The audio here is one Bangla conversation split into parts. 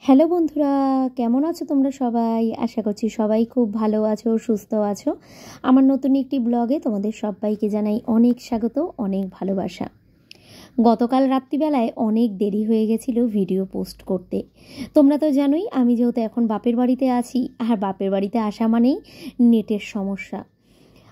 হ্যালো বন্ধুরা, কেমন আছো তোমরা সবাই? আশা করছি সবাই খুব ভালো আছো, সুস্থ আছো। আমার নতুন একটি ব্লগে তোমাদের সবাইকে জানাই অনেক স্বাগত, অনেক ভালোবাসা। গতকাল রাত্রিবেলায় অনেক দেরি হয়ে গেছিল ভিডিও পোস্ট করতে। তোমরা তো জানোই আমি যেহেতু এখন বাপের বাড়িতে আছি, আর বাপের বাড়িতে আসা মানেই নেটের সমস্যা।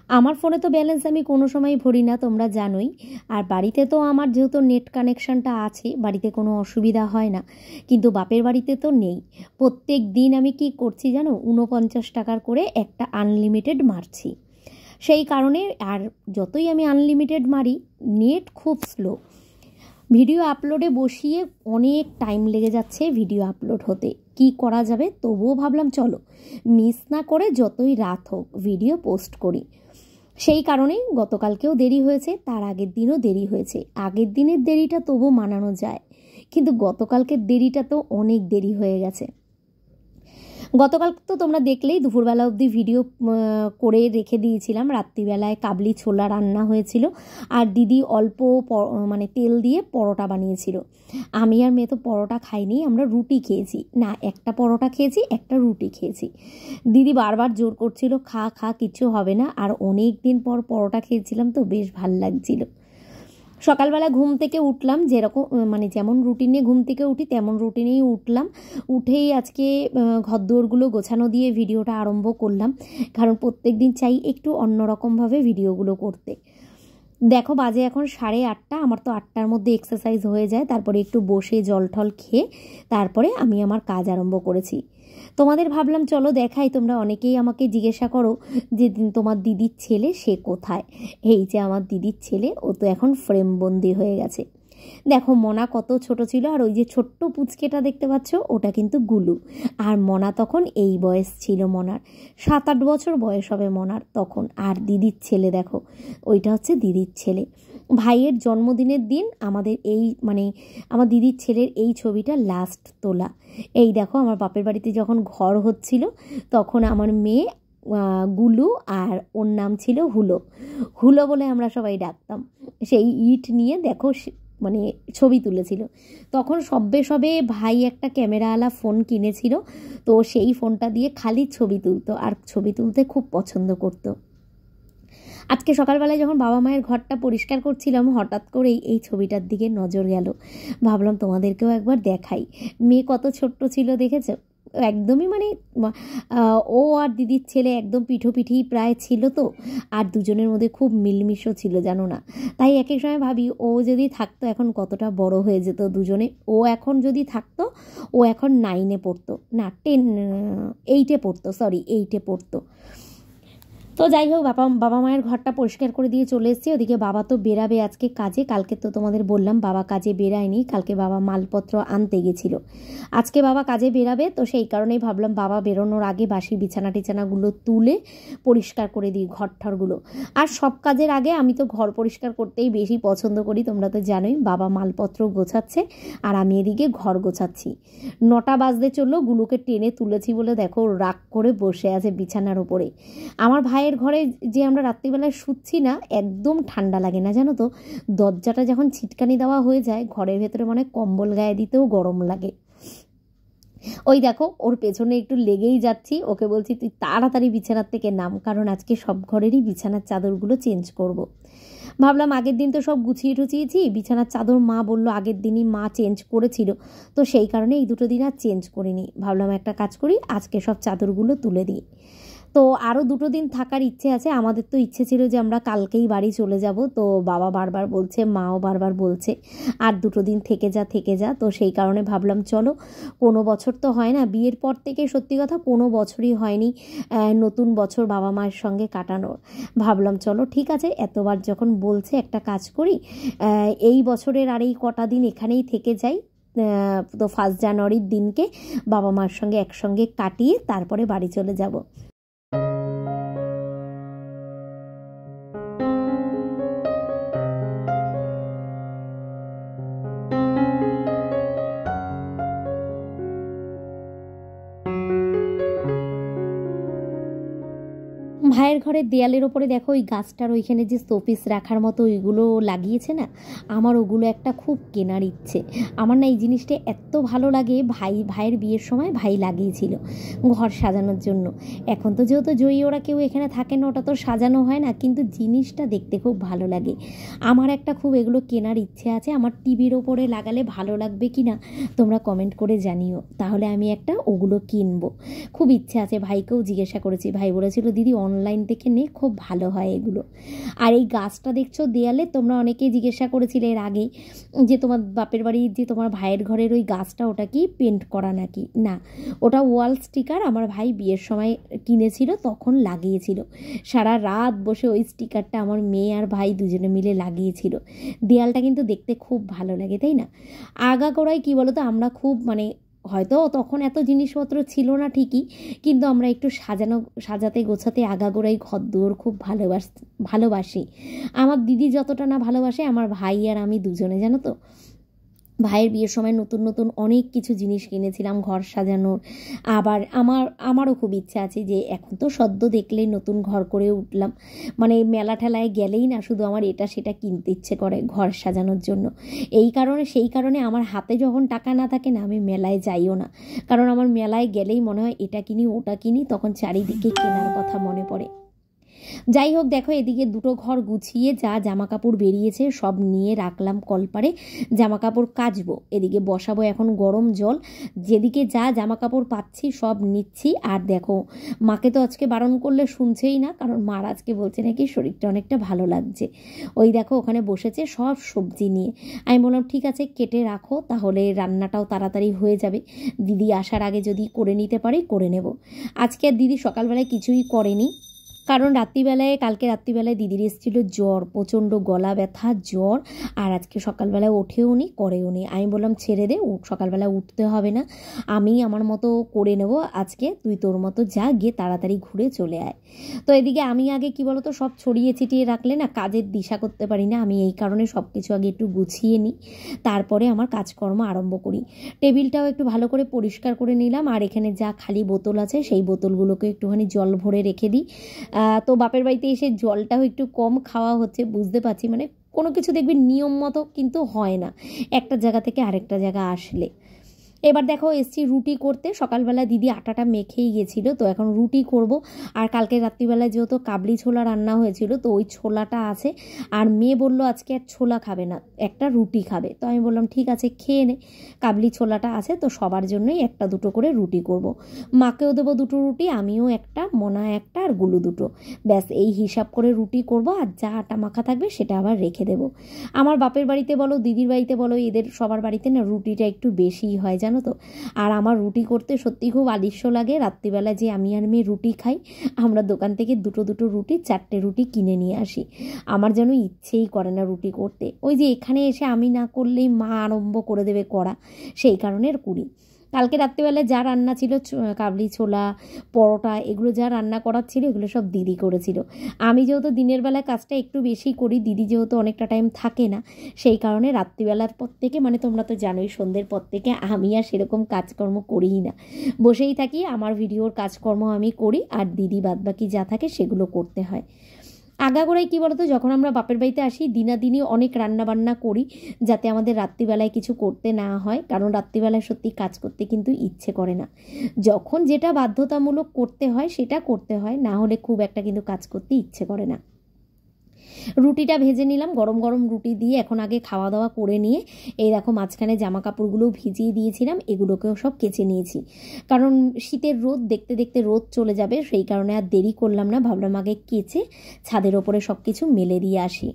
আমার ফোনে তো ব্যালেন্স আমি কোনো সময় ভরি না, তোমরা জানোই। আর বাড়িতে তো আমার যেহেতু নেট কানেকশানটা আছে, বাড়িতে কোনো অসুবিধা হয় না, কিন্তু বাপের বাড়িতে তো নেই। প্রত্যেক দিন আমি কি করছি জানো, 49 টাকার করে একটা আনলিমিটেড মারছি। সেই কারণে আর যতই আমি আনলিমিটেড মারি, নেট খুব স্লো। ভিডিও আপলোডে বসিয়ে অনেক টাইম লেগে যাচ্ছে ভিডিও আপলোড হতে। কি করা যাবে, তবুও ভাবলাম চলো মিস না করে যতই রাত হোক ভিডিও পোস্ট করি। সেই কারণেই গতকালকেও দেরি হয়েছে, তার আগের দিনও দেরি হয়েছে। আগের দিনের দেরিটা তবু মানানো যায়, কিন্তু গতকালকের দেরিটা তো অনেক দেরি হয়ে গেছে। গতকাল তো তোমরা দেখলেই দুপুরবেলা অবধি ভিডিও করে রেখে দিয়েছিলাম। রাত্রিবেলায় কাবলি ছোলা রান্না হয়েছিল, আর দিদি অল্প মানে তেল দিয়ে পরোটা বানিয়েছিল। আমি আর মেয়ে তো পরোটা খাইনি, আমরা রুটি খেয়েছি। না, একটা পরোটা খেয়েছি, একটা রুটি খেয়েছি। দিদি বারবার জোর করছিল খা খা, কিছু হবে না। আর অনেক দিন পর পরোটা খেয়েছিলাম তো বেশ ভাল লাগছিল। সকালবেলা ঘুম থেকে উঠলাম, যেরকম মানে যেমন রুটিনে ঘুম থেকে উঠি তেমন রুটিনেই উঠলাম। উঠেই আজকে ঘরদোরগুলো গোছানো দিয়ে ভিডিওটা আরম্ভ করলাম, কারণ প্রত্যেক দিন চাই একটু অন্যরকমভাবে ভিডিওগুলো করতে। দেখো বাজে এখন 8:30। আমার তো 8টার মধ্যে এক্সারসাইজ হয়ে যায়, তারপরে একটু বসে জল টল খেয়ে তারপরে আমি আমার কাজ আরম্ভ করেছি। তোমাদের ভাবলাম চলো দেখাই। তোমরা অনেকেই আমাকে জিজ্ঞাসা করো যে তোমার দিদির ছেলে সে কোথায়। এই যে আমার দিদির ছেলে, ও তো এখন ফ্রেমবন্দি হয়ে গেছে। দেখো মনা কত ছোট ছিল, আর ওই যে ছোট্ট পুচকেটা দেখতে পাচ্ছ ওটা কিন্তু গুলু। আর মনা তখন এই বয়স ছিল মনার, 7-8 বছর বয়স হবে মনার তখন। আর দিদির ছেলে দেখো, ওইটা হচ্ছে দিদির ছেলে। ভাইয়ের জন্মদিনের দিন আমাদের এই মানে আমার দিদির ছেলের এই ছবিটা লাস্ট তোলা। এই দেখো আমার বাপের বাড়িতে যখন ঘর হচ্ছিল তখন আমার মেয়ে গুলু, আর ওর নাম ছিল হুলো। হুলো বলে আমরা সবাই ডাকতাম। সেই ইট নিয়ে দেখো মানে ছবি তুলেছিল। তখন সবে সবে ভাই একটা ক্যামেরাওয়ালা ফোন কিনেছিল, তো সেই ফোনটা দিয়ে খালি ছবি তুলতো, আর ছবি তুলতে খুব পছন্দ করতো। আজকে সকালবেলায় যখন বাবা মায়ের ঘরটা পরিষ্কার করছিলাম, হঠাৎ করেই এই ছবিটার দিকে নজর গেল। ভাবলাম তোমাদেরকেও একবার দেখাই। মেয়ে কত ছোট্ট ছিল দেখেছো, একদমই মানে ও আর দিদির ছেলে একদম পিঠোপিঠি প্রায় ছিল তো। আর দুজনের মধ্যে খুব মিলমিশও ছিল জানো না। তাই এক এক সময় ভাবি ও যদি থাকতো এখন কতটা বড় হয়ে যেত দুজনে। ও এখন যদি থাকতো, ও এখন 9-এ পড়তো, না 8-এ পড়তো, সরি 8-এ পড়তো। তো যাই হোক, বাবা মায়ের ঘরটা পরিষ্কার করে দিয়ে চলে এসেছি। ওদিকে বাবা তো বেরাবে আজকে কাজে। কালকে তো তোমাদের বললাম বাবা কাজে বেরায়নি, কালকে বাবা মালপত্র আনতে গেছিল। আজকে বাবা কাজে বেরাবে, তো সেই কারণেই ভাবলাম বাবা বেরোনোর আগে বাসি বিছানা টিছানাগুলো তুলে পরিষ্কার করে দিই, ঘর ঠরগুলো। আর সব কাজের আগে আমি তো ঘর পরিষ্কার করতেই বেশি পছন্দ করি, তোমরা তো জানোই। বাবা মালপত্র গোছাচ্ছে আর আমি এদিকে ঘর গোছাচ্ছি। 9টা বাজতে চললো, গুলোকে টেনে তুলেছি বলে দেখো রাগ করে বসে আছে বিছানার উপরে। আমার ভাইয়ের ঘরে যে আমরা রাত্রিবেলায় শুচ্ছি না, একদম ঠান্ডা লাগে না জানো তো। দরজাটা যখন ছিটকানি দেওয়া হয়ে যায়, ঘরের ভেতরে মানে কম্বল গায়ে দিতেও গরম লাগে। ওই দেখো ওর পেছনে একটু লেগেই যাচ্ছি, ওকে বলছি তুই তাড়াতাড়ি বিছানার থেকে নাম, কারণ আজকে সব ঘরেরই বিছানার চাদরগুলো চেঞ্জ করব। ভাবলাম আগের দিন তো সব গুছিয়ে টুছিয়েছি, বিছানার চাদর মা বললো আগের দিনই মা চেঞ্জ করেছিল, তো সেই কারণে এই দুটো দিন আর চেঞ্জ করিনি। ভাবলাম একটা কাজ করি, আজকে সব চাদরগুলো তুলে দিই। তো আরও 2 দিন থাকার ইচ্ছে আছে। আমাদের তো ইচ্ছে ছিল যে আমরা কালকেই বাড়ি চলে যাব, তো বাবা বারবার বলছে, মাও বারবার বলছে আর 2 দিন থেকে যা থেকে যা। তো সেই কারণে ভাবলাম চলো, কোনো বছর তো হয় না, বিয়ের পর থেকে সত্যি কথা কোনো বছরই হয়নি নতুন বছর বাবা মায়ের সঙ্গে কাটানোর। ভাবলাম চলো ঠিক আছে, এতবার যখন বলছে একটা কাজ করি, এই বছরের আর এই কটা দিন এখানেই থেকে যাই। তো 1 জানুয়ারির দিনকে বাবা মার সঙ্গে একসঙ্গে কাটিয়ে তারপরে বাড়ি চলে যাব। ভাইয়ের ঘরের দেয়ালের ওপরে দেখো ওই গাছটার ওইখানে যে শোপিস রাখার মতো ওইগুলো লাগিয়েছে না, আমার ওগুলো একটা খুব কেনার ইচ্ছে। আমার না এই জিনিসটা এত ভালো লাগে, ভাইয়ের বিয়ের সময় ভাই লাগিয়েছিল ঘর সাজানোর জন্য। এখন তো যেহেতু জয়ী ওরা কেউ এখানে থাকে না, ওটা তো সাজানো হয় না, কিন্তু জিনিসটা দেখতে খুব ভালো লাগে। আমার একটা খুব এগুলো কেনার ইচ্ছে আছে। আমার টিভির ওপরে লাগালে ভালো লাগবে কি না তোমরা কমেন্ট করে জানিও, তাহলে আমি একটা ওগুলো কিনবো। খুব ইচ্ছে আছে। ভাইকেও জিজ্ঞাসা করেছি, ভাই বলেছিল দিদি অনলাইন থেকে নে, খুব ভালো হয় এগুলো। আর এই গাছটা দেখছো দেয়ালে, তোমরা অনেকেই জিজ্ঞাসা করেছিলে এর আগে যে তোমার বাপের বাড়ির যে তোমার ভাইয়ের ঘরের ওই গাছটা ওটা কি পেন্ট করা নাকি? না, ওটা ওয়াল স্টিকার। আমার ভাই বিয়ের সময় কিনেছিল, তখন লাগিয়েছিল। সারা রাত বসে ওই স্টিকারটা আমার মেয়ে আর ভাই দুজনে মিলে লাগিয়েছিল। দেয়ালটা কিন্তু দেখতে খুব ভালো লাগে, তাই না? আগাগোড়ায় কী বলো তো, আমরা খুব হয়তো তখন এত জিনিসপত্র ছিল না ঠিকই, কিন্তু আমরা একটু সাজাতে গোছাতে আগাগোড়াই ঘরদোর খুব ভালোবাসি। আমার দিদি যতটা না ভালোবাসে, আমার ভাই আর আমি দুজনে, জানো তো। ভাইয়ের বিয়ের সময় নতুন নতুন অনেক কিছু জিনিস কিনেছিলাম ঘর সাজানোর। আবার আমারও খুব ইচ্ছা আছে যে, এখন তো সদ্য দেখলেই নতুন ঘর করে উঠলাম, মেলা ঠেলায় গেলেই না শুধু আমার এটা সেটা কিনতে ইচ্ছে করে ঘর সাজানোর জন্য। সেই কারণে আমার হাতে যখন টাকা না থাকে না, আমি মেলায় যাইও না। কারণ আমার মেলায় গেলেই মনে হয় এটা কিনি ওটা কিনি, তখন চারিদিকে কেনার কথা মনে পড়ে। যাই হোক, দেখো এদিকে দুটো ঘর গুছিয়ে যা জামা কাপড় বেরিয়েছে সব নিয়ে রাখলাম কলপারে, জামা কাপড় কাচবো। এদিকে বসাবো এখন গরম জল, যেদিকে যা জামা কাপড় পাচ্ছি সব নিচ্ছি। আর দেখো, মাকে তো আজকে বারণ করলে শুনছেই না, কারণ মার আজকে বলছে নাকি শরীরটা অনেকটা ভালো লাগছে। ওই দেখো ওখানে বসেছে সব সবজি নিয়ে। আমি বললাম ঠিক আছে কেটে রাখো, তাহলে রান্নাটাও তাড়াতাড়ি হয়ে যাবে। দিদি আসার আগে যদি করে নিতে পারি করে নেব। আজকে আর দিদি সকালবেলায় কিছুই করেনি, কারণ কালকে রাত্রিবেলায় দিদির এসেছিল জ্বর, প্রচণ্ড গলা ব্যথা জ্বর। আর আজকে সকালবেলায় ওঠেও নি করেও নি। আমি বললাম ছেড়ে দে, সকালবেলা উঠতে হবে না, আমি আমার মতো করে নেব আজকে, তুই তোর মতো যা, গিয়ে তাড়াতাড়ি ঘুরে চলে আয়। তো এদিকে আমি আগে কি বলতো, সব ছড়িয়ে ছিটিয়ে রাখলে না কাজের দিশা করতে পারি না। আমি এই কারণে সব কিছু আগে একটু গুছিয়ে নিই, তারপরে আমার কাজকর্ম আরম্ভ করি। টেবিলটাও একটু ভালো করে পরিষ্কার করে নিলাম। আর এখানে যা খালি বোতল আছে সেই বোতলগুলোকে একটুখানি জল ভরে রেখে দিই। তো বাপের বাড়িতে এসে জলটাও একটু কম খাওয়া হচ্ছে, বুঝতে পারছি। কোনো কিছু দেখবি নিয়ম মতো কিন্তু হয় না একটা জায়গা থেকে আরেকটা জায়গা আসলে। এবার দেখো এসছি রুটি করতে। সকালবেলা দিদি আটাটা মেখেই গেছিলো, তো এখন রুটি করব। আর কালকে রাত্রিবেলায় যেহেতু কাবলি ছোলা রান্না হয়েছিল, তো ওই ছোলাটা আছে। আর মেয়ে বললো আজকে আর ছোলা খাবে না, একটা রুটি খাবে। তো আমি বললাম ঠিক আছে খেয়ে নে, কাবলি ছোলাটা আছে তো সবার জন্যই একটা দুটো করে রুটি করব। মাকেও দেবো দুটো রুটি, আমিও একটা, মোনা একটা, আর গুলু দুটো। ব্যাস এই হিসাব করে রুটি করব। আর যা আটা মাখা থাকবে সেটা আবার রেখে দেবো। আমার বাপের বাড়িতে বলো দিদির বাড়িতে বলো, এদের সবার বাড়িতে না রুটিটা একটু বেশিই হয়, জানো তো। আর আমার রুটি করতে সত্যি খুব আলস্য লাগে। রাত্রিবেলা যে আমি আর মেয়ে রুটি খাই, আমরা দোকান থেকে দুটো রুটি 4টে রুটি কিনে নিয়ে আসি। আমার যেন ইচ্ছেই করে না রুটি করতে। ওই যে এখানে এসে আমি না করলেই মা আরম্ভ করে দেবে করা, সেই কারণে করি। কালকে রাত্রিবেলায় যা রান্না ছিল, কাবলি ছোলা, পরোটা, এগুলো যা রান্না করার ছিল এগুলো সব দিদি করেছিল। আমি যেহেতু দিনের বেলায় কাজটা একটু বেশি করি, দিদি যেহেতু অনেকটা টাইম থাকে না, সেই কারণে রাত্রিবেলার পর থেকে তোমরা তো জানোই সন্ধ্যের পর থেকে আমি আর সেরকম কাজকর্ম করিই না, বসেই থাকি। আমার ভিডিওর কাজকর্ম আমি করি, আর দিদি বাদবাকি যা থাকে সেগুলো করতে হয়। আগাগোড়াই কী বলতো, যখন আমরা বাপের বাড়িতে আসি দিনাদিনই অনেক রান্নাবান্না করি, যাতে আমাদের রাত্রিবেলায় কিছু করতে না হয়। কারণ রাত্রিবেলায় সত্যি কাজ করতে কিন্তু ইচ্ছে করে না। যখন যেটা বাধ্যতামূলক করতে হয় সেটা করতে হয়, না হলে খুব একটা কিন্তু কাজ করতে ইচ্ছে করে না। রুটিটা ভেজে নিলাম, গরম গরম রুটি দিয়ে এখন আগে খাওয়া দাওয়া করে নিয়ে এই দেখো মাঝখানে জামা কাপড়গুলো ভিজিয়ে দিয়েছিলাম, এগুলোকেও সব কেচে নিয়েছি। কারণ শীতের রোদ দেখতে দেখতে রোদ চলে যাবে, সেই কারণে আর দেরি করলাম না, ভাবলাম আগে কেচে ছাদের ওপরে সব কিছু মেলে দিয়ে আসি।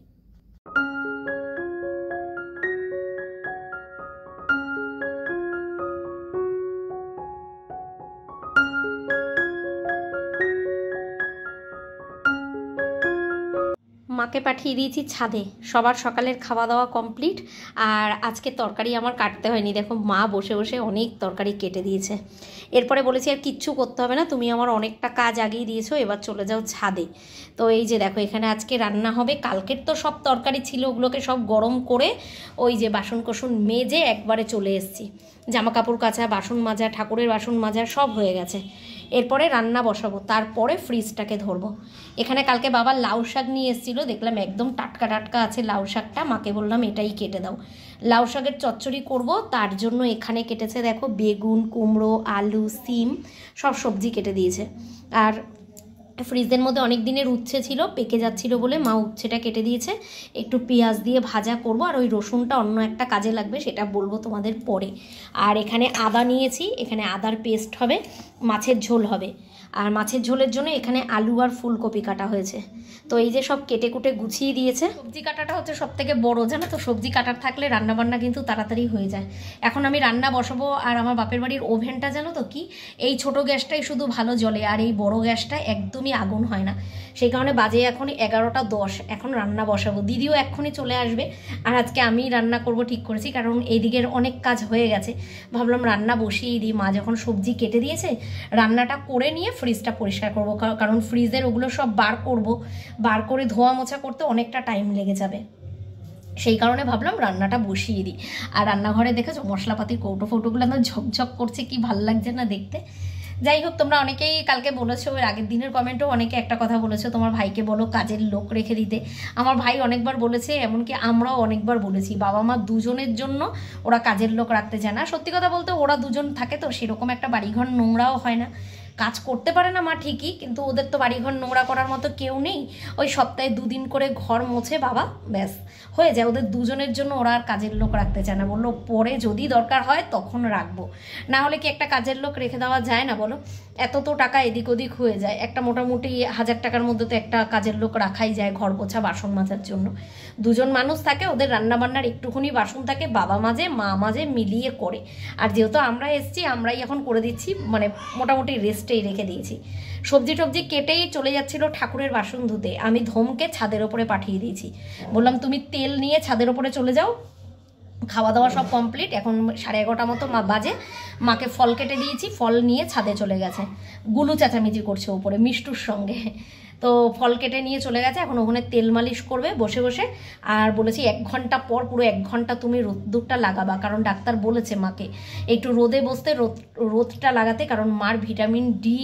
মাকে পাঠিয়ে দিয়েছি ছাদে, সবার সকালের খাওয়া দাওয়া কমপ্লিট। আর আজকে তরকারি আমার কাটতে হয়নি, দেখো মা বসে বসে অনেক তরকারি কেটে দিয়েছে। এরপরে বলেছি আর কিচ্ছু করতে হবে না, তুমি আমার অনেকটা কাজ আগিয়ে দিয়েছো, এবার চলে যাও ছাদে। তো এই যে দেখো এখানে আজকে রান্না হবে। কালকের তো সব তরকারি ছিল, ওগুলোকে সব গরম করে ওই যে বাসন কোসন মেজে একবারে চলে এসেছি। জামা কাপড় কাচা, বাসন মাজা, ঠাকুরের বাসন মাজা সব হয়ে গেছে। এরপরে রান্না বসাবো, তারপরে ফ্রিজটাকে ধরবো। এখানে কালকে বাবা লাউ শাক নিয়ে এসেছিলো, দেখলাম একদম টাটকা টাটকা আছে লাউ শাকটা। মাকে বললাম এটাই কেটে দাও, লাউ শাকের চচ্চড়ি করব। তার জন্য এখানে কেটেছে দেখো বেগুন, কুমড়ো, আলু, সিম সব সবজি কেটে দিয়েছে। আর ফ্রিজের মধ্যে অনেক দিনের উচ্ছে ছিল, পেকে যাচ্ছিলো বলে মা উচ্ছেটা কেটে দিয়েছে। একটু পেঁয়াজ দিয়ে ভাজা করব, আর ওই রসুনটা অন্য একটা কাজে লাগবে, সেটা বলবো তোমাদের পরে। আর এখানে আদা নিয়েছি, এখানে আদার পেস্ট হবে, মাছের ঝোল হবে। আর মাছের ঝোলের জন্য এখানে আলু আর ফুলকপি কাটা হয়েছে। তো এই যে সব কেটে কুটে গুছিয়ে দিয়েছে। সবজি কাটাটা হচ্ছে সব থেকে বড়ো, জানো তো, সবজি কাটার থাকলে রান্নাবান্না কিন্তু তাড়াতাড়ি হয়ে যায়। এখন আমি রান্না বসাবো, আর আমার বাপের বাড়ির ওভেনটা জানো তো কি, এই ছোট গ্যাসটাই শুধু ভালো জ্বলে, আর এই বড় গ্যাসটা একদমই আগুন হয় না। সেই কারণে বাজে এখন 11টা 10, এখন রান্না বসাবো। দিদিও এক্ষুনি চলে আসবে, আর আজকে আমি রান্না করব ঠিক করেছি, কারণ এইদিকের অনেক কাজ হয়ে গেছে। ভাবলাম রান্না বসিয়ে দিই, মা যখন সবজি কেটে দিয়েছে রান্নাটা করে নিয়ে ফ্রিজটা পরিষ্কার করব, কারণ ফ্রিজের ওগুলো সব বার করে ধোয়া মোছা করতে অনেকটা টাইম লেগে যাবে। সেই কারণে ভাবলাম রান্নাটা বসিয়ে দিই। আর রান্নাঘরে দেখেছো মশলাপাতির কৌটো ফৌটোগুলো একদম ঝকঝক করছে, কি ভাল লাগছে না দেখতে। যাই হোক, তোমরা অনেকেই কালকে বলেছো, এর আগের দিনের কমেন্টও অনেকে একটা কথা বলেছো, তোমার ভাইকে বলো কাজের লোক রেখে দিতে। আমার ভাই অনেকবার বলেছে, এমনকি আমরাও অনেকবার বলেছি, বাবা মা দুজনের জন্য ওরা কাজের লোক রাখতে চায় না। সত্যি কথা বলতে ওরা দুজন থাকে তো সেরকম একটা বাড়িঘর নোংরাও হয় না। কাজ করতে পারে না মা ঠিকই, কিন্তু ওদের তো বাড়িঘর নোংরা করার মতো কেউ নেই। ওই সপ্তাহে 2 দিন করে ঘর মোছে বাবা, ব্যাস হয়ে যায়। ওদের দুজনের জন্য ওরা আর কাজের লোক রাখতে চায় না, বললো পরে যদি দরকার হয় তখন রাখবো। না হলে কি একটা কাজের লোক রেখে দেওয়া যায় না বলো? এত তো টাকা এদিক ওদিক হয়ে যায়, একটা মোটামুটি 1000 টাকার মধ্যে তো একটা কাজের লোক রাখাই যায় ঘর পোছা বাসন মাজার জন্য। দুজন মানুষ থাকে, ওদের রান্নাবান্নার একটুখানি বাসন থাকে, বাবা মাজে মা মাজে মিলিয়ে করে। আর যেহেতু আমরা এসছি, আমরাই এখন করে দিচ্ছি, মানে মোটামুটি রেস্টেই রেখে দিয়েছি। সবজি টবজি কেটেই চলে যাচ্ছিলো ঠাকুরের বাসন ধুতে, আমি ধমকে ছাদের ওপরে পাঠিয়ে দিয়েছি। বললাম তুমি তেল নিয়ে ছাদের ওপরে চলে যাও। খাওয়া দাওয়া সব কমপ্লিট, এখন 11:30 মতো বাজে। মাকে ফল কেটে দিয়েছি, ফল নিয়ে ছাদে চলে গেছে। গুলু চেঁচামেচি করছে উপরে মিষ্টুর সঙ্গে। তো ফল কেটে নিয়ে চলে গেছে, এখন ওখানে তেল মালিশ করবে বসে বসে। আর বলেছি 1 ঘন্টা পর পুরো 1 ঘন্টা তুমি রোদ্দুরটা লাগাবা, কারণ ডাক্তার বলেছে মাকে একটু রোদে বসতে, রোদটা লাগাতে, কারণ মার ভিটামিন ডি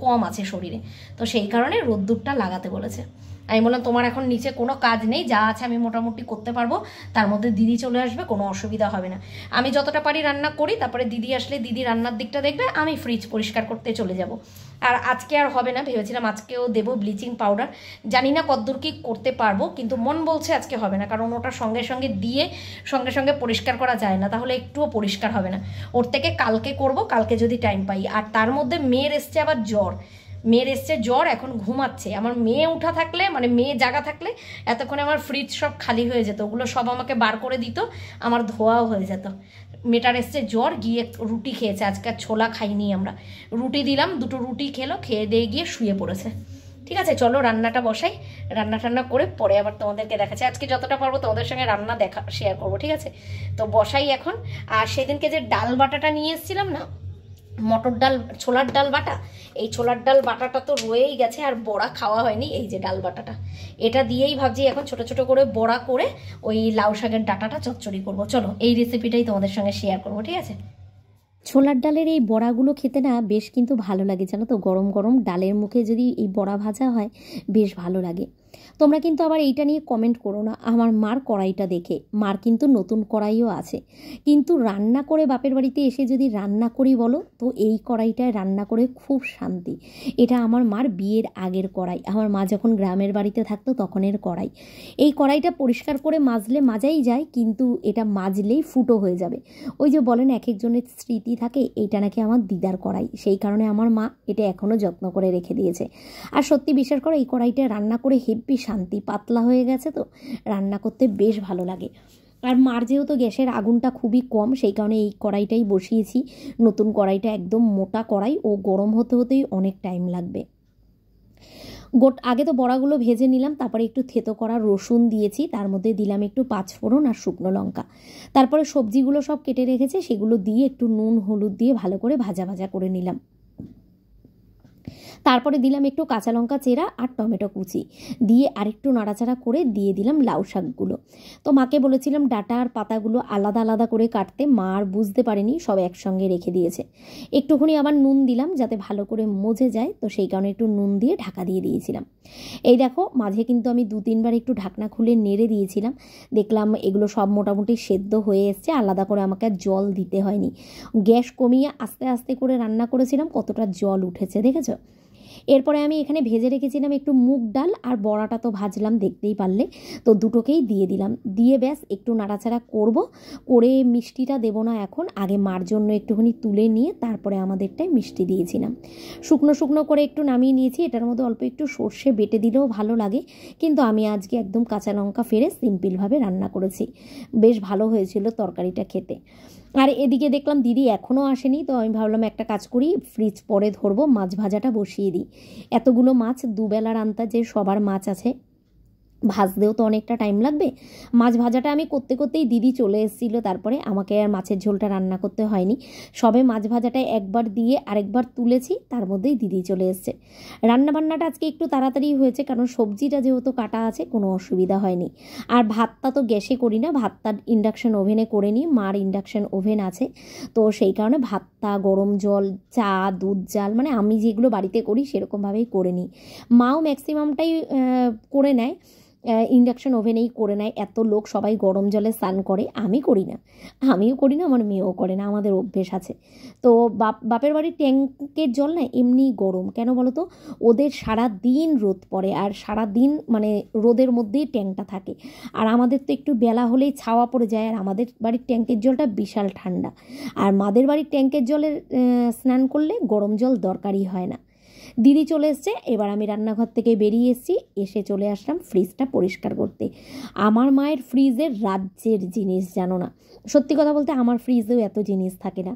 কম আছে শরীরে, তো সেই কারণে রোদ্দুরটা লাগাতে বলেছে। আমি বললাম তোমার এখন নিচে কোনো কাজ নেই, যা আছে আমি মোটামুটি করতে পারবো, তার মধ্যে দিদি চলে আসবে, কোনো অসুবিধা হবে না। আমি যতটা পারি রান্না করি, তারপরে দিদি আসলে দিদি রান্নার দিকটা দেখবে, আমি ফ্রিজ পরিষ্কার করতে চলে যাব। আর আজকে আর হবে না, ভেবেছিলাম আজকেও দেবো ব্লিচিং পাউডার, জানি না কতদূর কি করতে পারবো, কিন্তু মন বলছে আজকে হবে না, কারণ ওটা সঙ্গে সঙ্গে দিয়ে সঙ্গে সঙ্গে পরিষ্কার করা যায় না, তাহলে একটুও পরিষ্কার হবে না। ওর থেকে কালকে করব, কালকে যদি টাইম পাই। আর তার মধ্যে মেয়ের এসছে আবার জ্বর, এখন ঘুমাচ্ছে। আমার মেয়ে উঠা থাকলে, মানে মেয়ে জাগা থাকলে এতক্ষণে আমার ফ্রিজ সব খালি হয়ে যেত, ওগুলো সব আমাকে বার করে দিত, আমার ধোয়াও হয়ে যেত। মেয়েটার এসছে জ্বর, গিয়ে রুটি খেয়েছে, আজকে ছোলা খাইনি আমরা, রুটি দিলাম, 2টো রুটি খেলো, খেয়ে দিয়ে গিয়ে শুয়ে পড়েছে। ঠিক আছে, চলো রান্নাটা বসাই, রান্না করে পরে আবার তোমাদেরকে দেখাচ্ছি। আজকে যতটা পারবো তোমাদের সঙ্গে রান্না শেয়ার করবো, ঠিক আছে? তো বসাই এখন। আর সেদিনকে যে ডাল বাটাটা নিয়ে এসেছিলাম না, মটর ডাল, ছোলার ডাল বাটা, এই ছোলার ডাল বাটাটা তো রয়েই গেছে, আর বড়া খাওয়া হয়নি। এই যে ডাল বাটাটা, এটা দিয়েই ভাবছি এখন ছোট ছোট করে বড়া করে ওই লাউ শাকের ডাঁটাটা চচ্চড়ি করবো। চলো এই রেসিপিটাই তোমাদের সঙ্গে শেয়ার করবো, ঠিক আছে? ছোলার ডালের এই বড়াগুলো খেতে না বেশ কিন্তু ভালো লাগে, জানো তো, গরম গরম ডালের মুখে যদি এই বড়া ভাজা হয় বেশ ভালো লাগে। তোমরা কিন্তু আবার এইটা নিয়ে কমেন্ট করো না আমার মার কড়াইটা দেখে। মার কিন্তু নতুন কড়াইও আছে, কিন্তু রান্না করে বাপের বাড়িতে এসে যদি রান্না করি বলো তো, এই কড়াইটায় রান্না করে খুব শান্তি। এটা আমার মার বিয়ের আগের কড়াই, আমার মা যখন গ্রামের বাড়িতে থাকতো তখনের কড়াই। এই কড়াইটা পরিষ্কার করে মাজলে মাজাই যায়, কিন্তু এটা মাজলেই ফুটো হয়ে যাবে। ওই যে বলেন এক একজনের স্মৃতি থাকে, এইটা নাকি আমার দিদার কড়াই, সেই কারণে আমার মা এটা এখনও যত্ন করে রেখে দিয়েছে। আর সত্যি বিশ্বাস করো, এই কড়াইটা রান্না করে হেব্বি শান্তি, পাতলা হয়ে গেছে তো রান্না করতে বেশ ভালো লাগে। আর মার যেহেতু গ্যাসের আগুনটা খুবই কম, সেই কারণে এই কড়াইটাই বসিয়েছি। নতুন কড়াইটা একদম মোটা কড়াই, ও গরম হতে হতেই অনেক টাইম লাগবে। আগে তো বড়াগুলো ভেজে নিলাম, তারপরে একটু থেতো করা রসুন দিয়েছি, তার মধ্যে দিলাম একটু 5 ফোড়ন আর শুকনো লঙ্কা। তারপরে সবজিগুলো সব কেটে রেখেছে সেগুলো দিয়ে একটু নুন হলুদ দিয়ে ভালো করে ভাজা ভাজা করে নিলাম। তারপরে দিলাম একটু কাঁচা লঙ্কা চেরা আর টমেটো কুচি দিয়ে আরেকটু নাড়াচাড়া করে দিয়ে দিলাম লাউ শাকগুলো। তো মাকে বলেছিলাম ডাঁটা আর পাতাগুলো আলাদা আলাদা করে কাটতে, মা আর বুঝতে পারেনি, সব একসঙ্গে রেখে দিয়েছে। একটুখানি আবার নুন দিলাম যাতে ভালো করে মজে যায়, তো সেই কারণে একটু নুন দিয়ে ঢাকা দিয়ে দিয়েছিলাম। এই দেখো মাঝে কিন্তু আমি 2-3 বার একটু ঢাকনা খুলে নেড়ে দিয়েছিলাম, দেখলাম এগুলো সব মোটামুটি সেদ্ধ হয়ে এসছে, আলাদা করে আমাকে আর জল দিতে হয়নি। গ্যাস কমিয়ে আস্তে আস্তে করে রান্না করেছিলাম, কতটা জল উঠেছে দেখেছো। এরপরে আমি এখানে ভেজে রেখেছিলাম একটু মুগ ডাল আর বড়াটা তো ভাজলাম দেখতেই পারলে, তো দুটোকেই দিয়ে দিলাম। দিয়ে ব্যাস একটু নাড়াচাড়া করব, করে মিষ্টিটা দেবো না এখন, আগে মার জন্য একটুখানি তুলে নিয়ে তারপরে আমাদেরটায় মিষ্টি দিয়েছিলাম। শুকনো শুকনো করে একটু নামিয়ে নিয়েছি, এটার মধ্যে অল্প একটু সর্ষে বেটে দিলেও ভালো লাগে, কিন্তু আমি আজকে একদম কাঁচা লঙ্কা ফেলে সিম্পলভাবে রান্না করেছি। বেশ ভালো হয়েছিল তরকারিটা খেতে। আর এদিকে দেখলাম দিদি এখনও আসেনি, তো আমি ভাবলাম একটা কাজ করি, ফ্রিজ পরে ধরবো, মাছ ভাজাটা বসিয়ে দিই। এতগুলো মাছ দুবেলার আন্দাজে সবার মাছ আছে, ভাজতেও তো অনেকটা টাইম লাগবে। মাছ ভাজাটা আমি করতে করতেই দিদি চলে এসেছিলো, তারপরে আমাকে আর মাছের ঝোলটা রান্না করতে হয়নি। সবে মাছ ভাজাটা একবার দিয়ে আরেকবার তুলেছি, তার মধ্যেই দিদি চলে এসছে। রান্নাবান্নাটা আজকে একটু তাড়াতাড়ি হয়েছে, কারণ সবজিটা যেহেতু কাটা আছে কোনো অসুবিধা হয়নি। আর ভাতটা তো গ্যাসে করি না, ভাতটা ইন্ডাকশন ওভেনে করে নিই, মার ইন্ডাকশন ওভেন আছে, তো সেই কারণে ভাতটা গরম জল, চা, দুধ, জাল, মানে আমি যেগুলো বাড়িতে করি সেরকমভাবেই করে নিই। মাও ম্যাক্সিমামটাই করে নেয়, ইন্ডাকশন ওভেনেই করে নেয়। এত লোক সবাই গরম জলে স্নান করে, আমি করি না, আমিও করি না, আমার মেয়েও করে না, আমাদের অভ্যেস আছে। তো বাপের বাড়ির ট্যাঙ্কের জল না এমনি গরম, কেন বলো তো, ওদের সারা দিন রোদ পড়ে, আর সারা দিন মানে রোদের মধ্যেই ট্যাঙ্কটা থাকে। আর আমাদের তো একটু বেলা হলেই ছাওয়া পড়ে যায়, আর আমাদের বাড়ির ট্যাঙ্কের জলটা বিশাল ঠান্ডা। আর মাদের বাড়ির ট্যাঙ্কের জলের স্নান করলে গরম জল দরকারই হয় না। দিদি চলে এসছে, এবার আমি রান্নাঘর থেকে বেরিয়ে এসেছি, এসে চলে আসলাম ফ্রিজটা পরিষ্কার করতে। আমার মায়ের ফ্রিজের রাজ্যের জিনিস, জানো না, সত্যি কথা বলতে আমার ফ্রিজেও এত জিনিস থাকে না,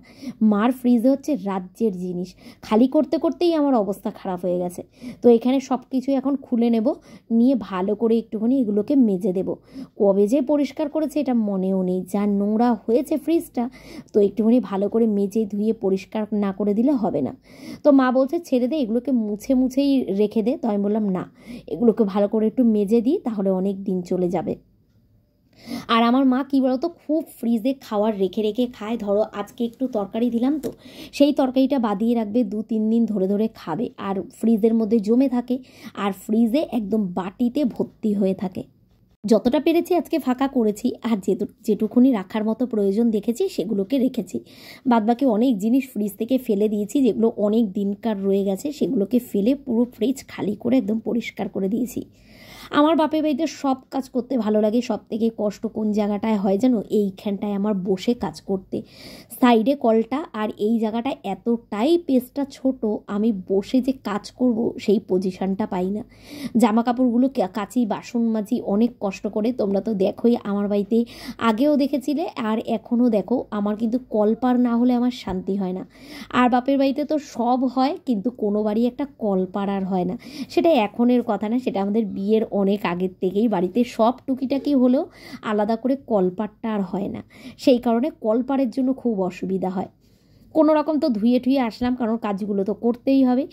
মার ফ্রিজে হচ্ছে রাজ্যের জিনিস। খালি করতে করতেই আমার অবস্থা খারাপ হয়ে গেছে। তো এখানে সব কিছুই এখন খুলে নেব, নিয়ে ভালো করে একটুখানি এগুলোকে মেজে দেব। কবে যে পরিষ্কার করেছে এটা মনেও নেই, যা নোংরা হয়েছে ফ্রিজটা, তো একটুখানি ভালো করে মেজে ধুয়ে পরিষ্কার না করে দিলে হবে না। তো মা বলছে ছেড়ে দে, এগুলোকে মুছে মুছেই রেখে দে, তো আমি বললাম না, এগুলোকে ভালো করে একটু মেজে দিই, তাহলে অনেক দিন চলে যাবে। আর আমার মা কী বলতো, খুব ফ্রিজে খাওয়ার রেখে রেখে খায়। ধরো আজকে একটু তরকারি দিলাম, তো সেই তরকারিটা বাদিয়ে রাখবে, 2-3 দিন ধরে ধরে খাবে, আর ফ্রিজের মধ্যে জমে থাকে, আর ফ্রিজে একদম বাটিতে ভর্তি হয়ে থাকে। যতটা পেরেছি আজকে ফাঁকা করেছি, আর যেটুকুনি রাখার মতো প্রয়োজন দেখেছি সেগুলোকে রেখেছি। বাদবাকি অনেক জিনিস ফ্রিজ থেকে ফেলে দিয়েছি, যেগুলো অনেক দিনকার রয়ে গেছে সেগুলোকে ফেলে পুরো ফ্রিজ খালি করে একদম পরিষ্কার করে দিয়েছি। আমার বাপের বাড়িতে সব কাজ করতে ভালো লাগে, সব থেকে কষ্ট কোন জায়গাটায় হয় জানো, এইখানটায় আমার বসে কাজ করতে। সাইডে কলটা, আর এই জায়গাটায় এতটাই পেসটা ছোট, আমি বসে যে কাজ করব সেই পজিশনটা পাই না। জামা কাপড়গুলো কাচি, বাসন মাজি অনেক কষ্ট করে, তোমরা তো দেখোই আমার বাড়িতে, আগেও দেখেছিলে আর এখনও দেখো, আমার কিন্তু কলপার না হলে আমার শান্তি হয় না। আর বাপের বাড়িতে তো সব হয়, কিন্তু কোনো বাড়ি একটা কলপার আর হয় না। সেটা এখনের কথা না, সেটা আমাদের বিয়ের অনেক আগের থেকেই বাড়িতে সব টুকিটাকি হলেও আলাদা করে কলপারটা আর হয় না। সেই কারণে কলপারের জন্য খুব অসুবিধা হয়। কোনো রকম তো ধুয়ে ঠুয়ে আসলাম, কারণ কাজগুলো তো করতেই হবে,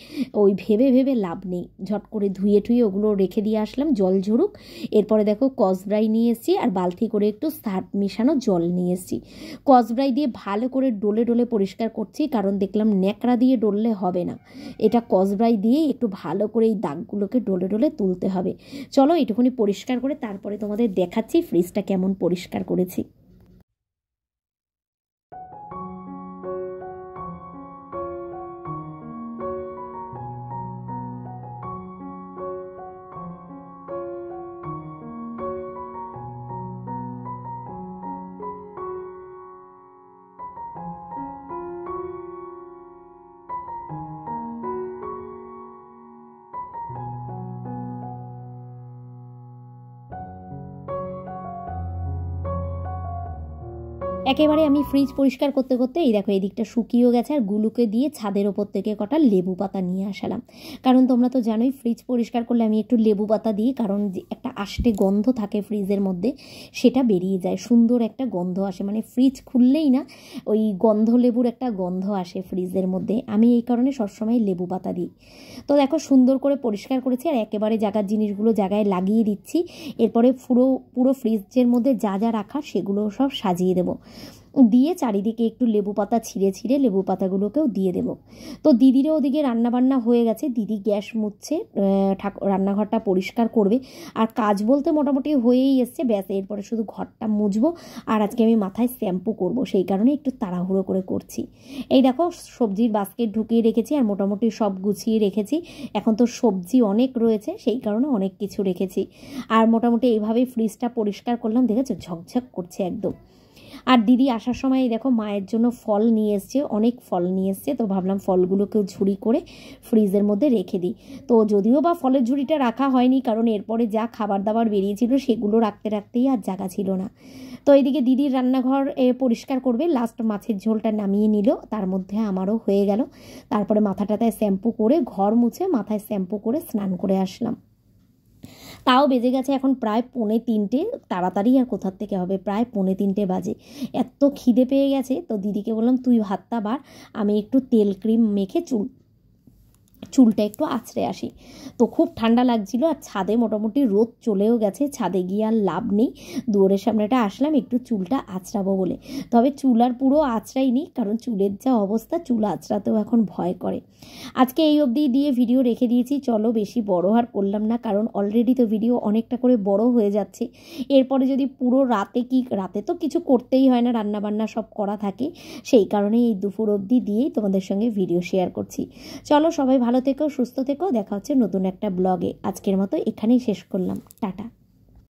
ওই ভেবে ভেবে লাভ নেই, ঝট করে ধুয়ে ঠুয়ে ওগুলো রেখে দিয়ে আসলাম জল ঝরুক। এরপরে দেখো কসব্রাই নিয়ে এসেছি, আর বালতি করে একটু সার্ফ মেশানো জল নিয়ে এসেছি। কসব্রাই দিয়ে ভালো করে ডলে ডলে পরিষ্কার করছি, কারণ দেখলাম ন্যাকড়া দিয়ে ডললে হবে না, এটা কসব্রাই দিয়েই একটু ভালো করে এই দাগগুলোকে ডলে ডলে তুলতে হবে। চলো এটুকুনি পরিষ্কার করে তারপরে তোমাদের দেখাচ্ছি ফ্রিজটা কেমন পরিষ্কার করেছি। একেবারে আমি ফ্রিজ পরিষ্কার করতে করতে এই দেখো এদিকটা শুকিয়েও গেছে, আর গুলোকে দিয়ে ছাদের ওপর থেকে কটা লেবু পাতা নিয়ে আসলাম। কারণ তোমরা তো জানোই ফ্রিজ পরিষ্কার করলে আমি একটু লেবু পাতা দিই, কারণ একটা আষ্টে গন্ধ থাকে ফ্রিজের মধ্যে, সেটা বেরিয়ে যায়, সুন্দর একটা গন্ধ আসে, মানে ফ্রিজ খুললেই না ওই গন্ধ লেবুর একটা গন্ধ আসে ফ্রিজের মধ্যে, আমি এই কারণে সবসময় লেবু পাতা দিই। তো দেখো সুন্দর করে পরিষ্কার করেছি, আর একেবারে জায়গার জিনিসগুলো জায়গায় লাগিয়ে দিচ্ছি। এরপরে পুরো ফ্রিজের মধ্যে যা যা রাখা সেগুলো সব সাজিয়ে দেবো, দিয়ে চারিদিকে একটু লেবু পাতা ছিঁড়ে ছিঁড়ে লেবু পাতাগুলোকেও দিয়ে দেবো। তো দিদিরও ওদিকে রান্নাবান্না হয়ে গেছে, দিদি গ্যাস মুছছে, রান্নাঘরটা পরিষ্কার করবে, আর কাজ বলতে মোটামুটি হয়েই এসছে, ব্যাস এরপরে শুধু ঘরটা মুছবো। আর আজকে আমি মাথায় শ্যাম্পু করব, সেই কারণে একটু তাড়াহুড়ো করে করছি। এই দেখো সবজির বাস্কেট ঢুকিয়ে রেখেছি, আর মোটামুটি সব গুছিয়ে রেখেছি। এখন তো সবজি অনেক রয়েছে, সেই কারণে অনেক কিছু রেখেছি। আর মোটামুটি এইভাবেই ফ্রিজটা পরিষ্কার করলাম, দেখেছো ঝকঝক করছে একদম। আর দিদি আসার সময় দেখো মায়ের জন্য ফল নিয়ে এসছে, অনেক ফল নিয়ে এসছে, তো ভাবলাম ফলগুলোকেও ঝুড়ি করে ফ্রিজের মধ্যে রেখে দিই। তো যদিও বা ফলের ঝুড়িটা রাখা হয়নি, কারণ এরপরে যা খাবার দাবার বেরিয়েছিল সেগুলো রাখতে রাখতেই আর জায়গা ছিল না। তো এইদিকে দিদির রান্নাঘর পরিষ্কার করবে, লাস্ট মাছের ঝোলটা নামিয়ে নিল, তার মধ্যে আমারও হয়ে গেল। তারপরে মাথাটায় শ্যাম্পু করে ঘর মুছে মাথায় শ্যাম্পু করে স্নান করে আসলাম। তাও বেজে গেছে এখন প্রায় 2:45, তাড়াতাড়ি আর কোথার থেকে হবে, প্রায় 2:45 বাজে। এত খিদে পেয়ে গেছে, তো দিদিকে বললাম তুই ভাতটা বার, আমি একটু তেল ক্রিম মেখে চুলটা একটু আঁচড়ে আসি। তো খুব ঠান্ডা লাগছিল, আর ছাদে মোটামুটি রোদ চলেও গেছে, ছাদে গিয়ে আর লাভ নেই, দুয়ারের সামনেটা আসলাম একটু চুলটা আঁচড়াবো বলে। তবে চুল আর পুরো আঁচড়াইনি, কারণ চুলের যা অবস্থা চুল আঁচড়াতেও এখন ভয় করে। আজকে এই অবধি দিয়ে ভিডিও রেখে দিয়েছি, চলো বেশি বড় আর করলাম না, কারণ অলরেডি তো ভিডিও অনেকটা করে বড় হয়ে যাচ্ছে। এরপরে যদি পুরো রাতে তো কিছু করতেই হয় না, রান্নাবান্না সব করা থাকে, সেই কারণে এই দুপুর অবধি দিয়েই তোমাদের সঙ্গে ভিডিও শেয়ার করছি। চলো সবাই ভালো থেকো, সুস্থ থেকো, দেখা হচ্ছে নতুন একটা ব্লগে। আজকের মতো এখানেই শেষ করলাম, টাটা।